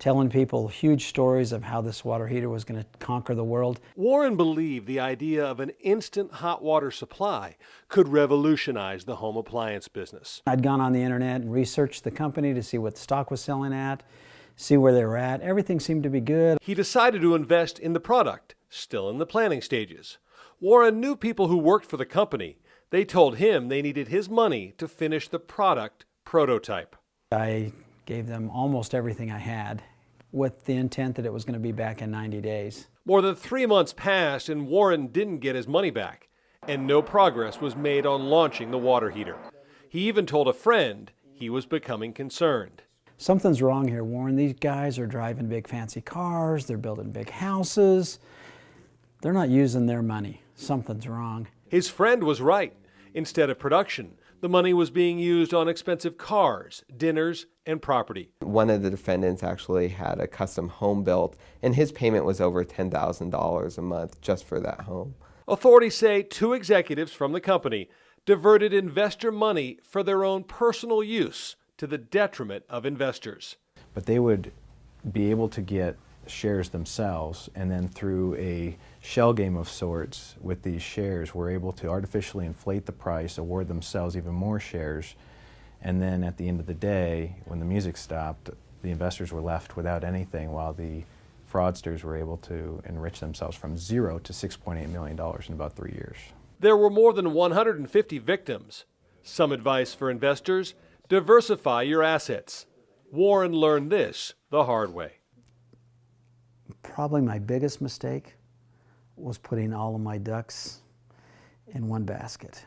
telling people huge stories of how this water heater was going to conquer the world. Warren believed the idea of an instant hot water supply could revolutionize the home appliance business. I'd gone on the internet and researched the company to see what the stock was selling at, see where they were at. Everything seemed to be good. He decided to invest in the product, still in the planning stages. Warren knew people who worked for the company. They told him they needed his money to finish the product prototype. I gave them almost everything I had with the intent that it was going to be back in 90 days. More than 3 months passed and Warren didn't get his money back, and no progress was made on launching the water heater. He even told a friend he was becoming concerned. Something's wrong here, Warren. These guys are driving big fancy cars, they're building big houses. They're not using their money. Something's wrong. His friend was right. Instead of production, the money was being used on expensive cars, dinners, and property. One of the defendants actually had a custom home built, and his payment was over $10,000 a month just for that home. Authorities say 2 executives from the company diverted investor money for their own personal use to the detriment of investors. But they would be able to get shares themselves, and then through a shell game of sorts with these shares were able to artificially inflate the price, award themselves even more shares, and then at the end of the day, when the music stopped, the investors were left without anything, while the fraudsters were able to enrich themselves from zero to $6.8 million in about 3 years. There were more than 150 victims. Some advice for investors: diversify your assets. Warren learned this the hard way. Probably my biggest mistake was putting all of my ducks in one basket.